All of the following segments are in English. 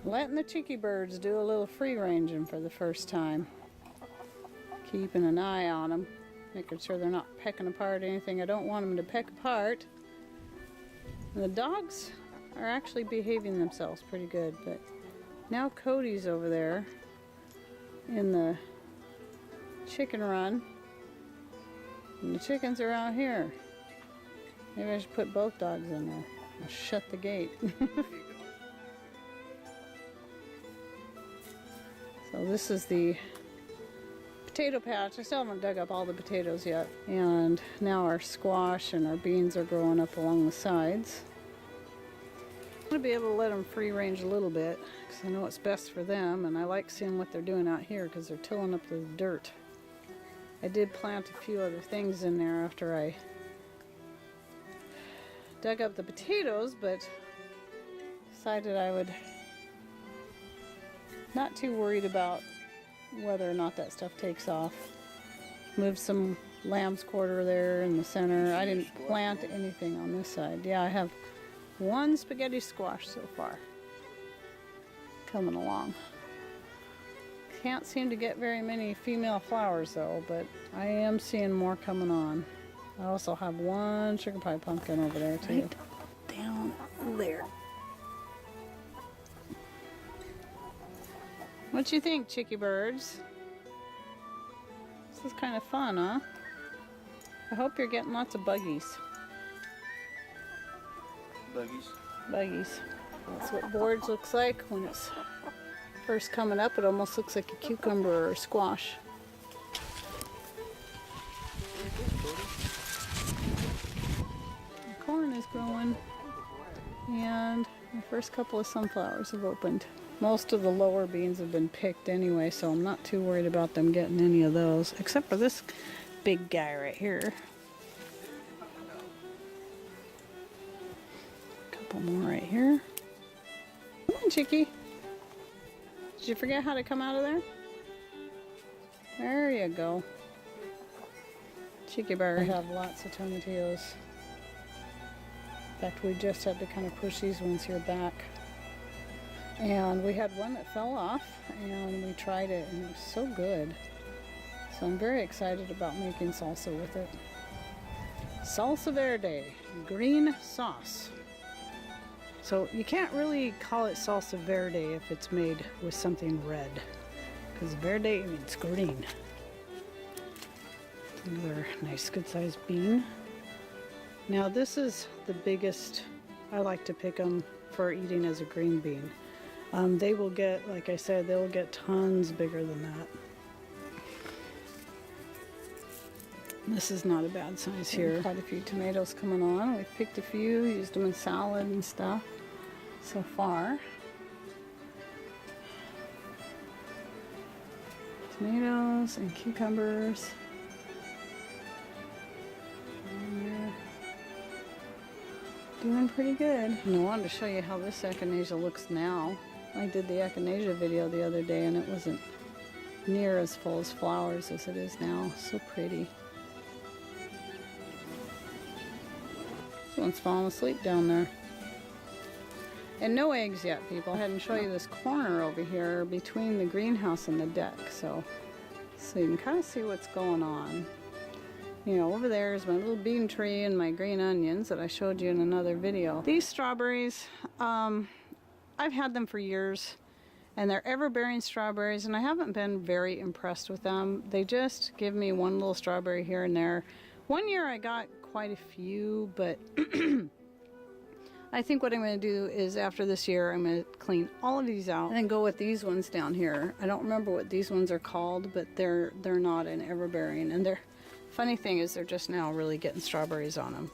Letting the cheeky birds do a little free ranging for the first time. Keeping an eye on them, making sure they're not pecking apart anything I don't want them to peck apart. And the dogs are actually behaving themselves pretty good, but now Cody's over there in the chicken run, and the chickens are out here. Maybe I should put both dogs in there. I'll shut the gate. So this is the potato patch. I still haven't dug up all the potatoes yet. And now our squash and our beans are growing up along the sides. I'm going to be able to let them free range a little bit because I know it's best for them, and I like seeing what they're doing out here because they're tilling up the dirt. I did plant a few other things in there after I dug up the potatoes, but decided I would not too worried about whether or not that stuff takes off. Moved some lamb's quarter there in the center. I didn't plant anything on this side. Yeah, I have one spaghetti squash so far coming along. Can't seem to get very many female flowers though, but I am seeing more coming on. I also have one sugar pie pumpkin over there too. Right down there. What you think, chickie birds? This is kind of fun, huh? I hope you're getting lots of buggies. Buggies? Buggies. That's what boards looks like when it's first coming up. It almost looks like a cucumber or a squash. The corn is growing, and the first couple of sunflowers have opened. Most of the lower beans have been picked anyway, so I'm not too worried about them getting any of those, except for this big guy right here. A couple more right here. Come on, chickie. Did you forget how to come out of there? There you go. Cheeky bird. I have lots of tomatillos. In fact, we just had to kind of push these ones here back. And we had one that fell off, and we tried it, and it was so good. So I'm very excited about making salsa with it. Salsa verde, green sauce. So you can't really call it salsa verde if it's made with something red, because verde means green. Another nice good sized bean. Now this is the biggest. I like to pick them for eating as a green bean. They will get, like I said, they will get tons bigger than that. This is not a bad size here. Quite a few tomatoes coming on. We've picked a few, used them in salad and stuff so far. Tomatoes and cucumbers. Doing pretty good. And I wanted to show you how this echinacea looks now. I did the echinacea video the other day and it wasn't near as full as flowers as it is now. So pretty. This one's falling asleep down there. And no eggs yet, people. I had to show you this corner over here between the greenhouse and the deck, so you can kind of see what's going on. You know, over there is my little bean tree and my green onions that I showed you in another video. These strawberries, I've had them for years, and they're ever-bearing strawberries, and I haven't been very impressed with them. They just give me one little strawberry here and there. One year I got quite a few, but I think what I'm going to do is after this year I'm going to clean all of these out and then go with these ones down here. I don't remember what these ones are called, but they're not an ever-bearing, and they're funny thing is they're just now really getting strawberries on them.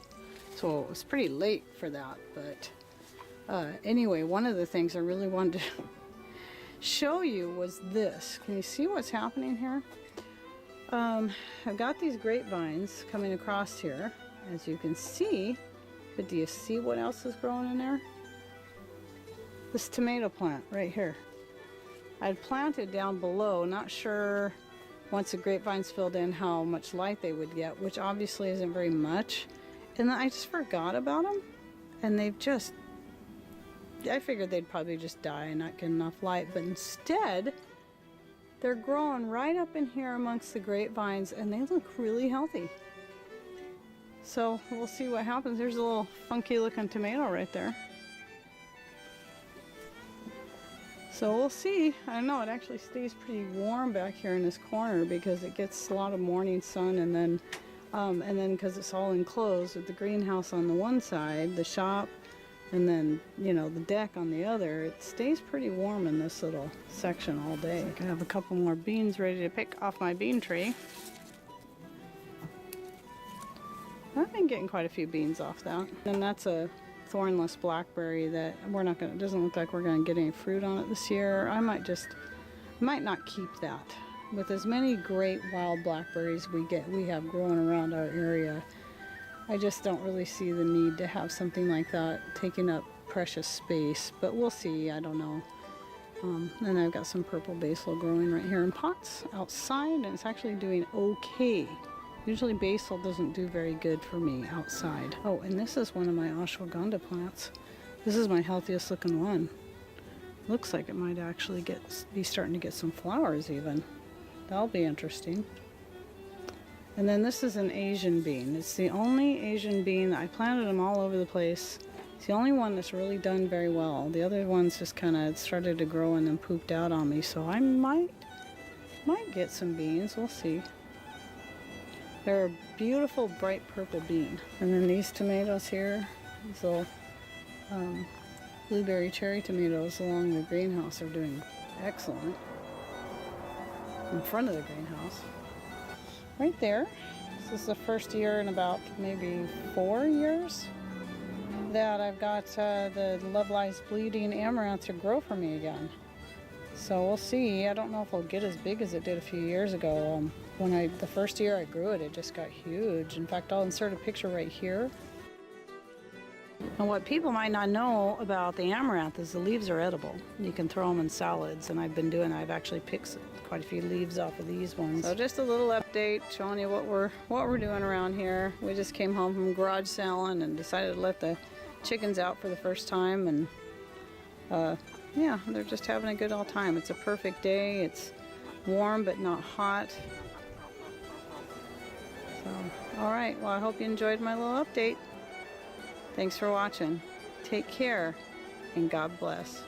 So it was pretty late for that, but anyway, one of the things I really wanted to show you was this. Can you see what's happening here? I've got these grapevines coming across here, as you can see, but do you see what else is growing in there? This tomato plant right here. I'd planted down below, not sure once the grapevines filled in how much light they would get, which obviously isn't very much. And then I just forgot about them, and they've just I figured they'd probably just die and not get enough light, but instead they're growing right up in here amongst the grapevines and they look really healthy. So we'll see what happens. There's a little funky looking tomato right there. So we'll see. I don't know, it actually stays pretty warm back here in this corner because it gets a lot of morning sun, and then because it's all enclosed with the greenhouse on the one side, the shop, and then, you know, the deck on the other, it stays pretty warm in this little section all day. So I can have a couple more beans ready to pick off my bean tree. I've been getting quite a few beans off that. And that's a thornless blackberry that we're not gonna, it doesn't look like we're gonna get any fruit on it this year. I might not keep that. With as many great wild blackberries we have growing around our area, I just don't really see the need to have something like that taking up precious space, but we'll see, I don't know. And I've got some purple basil growing right here in pots outside, and it's actually doing okay. Usually basil doesn't do very good for me outside. Oh, and this is one of my ashwagandha plants. This is my healthiest looking one. Looks like it might actually be starting to get some flowers even. That'll be interesting. And then this is an Asian bean. It's the only Asian bean. I planted them all over the place. It's the only one that's really done very well. The other ones just kind of started to grow and then pooped out on me. So I might get some beans. We'll see. They're a beautiful bright purple bean. And then these tomatoes here, these little blueberry cherry tomatoes along the greenhouse are doing excellent. In front of the greenhouse. Right there. This is the first year in about maybe 4 years that I've got the Love Lies Bleeding amaranth to grow for me again. So we'll see. I don't know if it'll get as big as it did a few years ago. The first year I grew it, it just got huge. In fact, I'll insert a picture right here. And what people might not know about the amaranth is the leaves are edible. You can throw them in salads, and I've actually picked quite a few leaves off of these ones. So just a little update showing you what we're doing around here. We just came home from garage selling and decided to let the chickens out for the first time, and yeah, they're just having a good old time. It's a perfect day. It's warm but not hot. So, all right, well, I hope you enjoyed my little update. Thanks for watching. Take care, and God bless.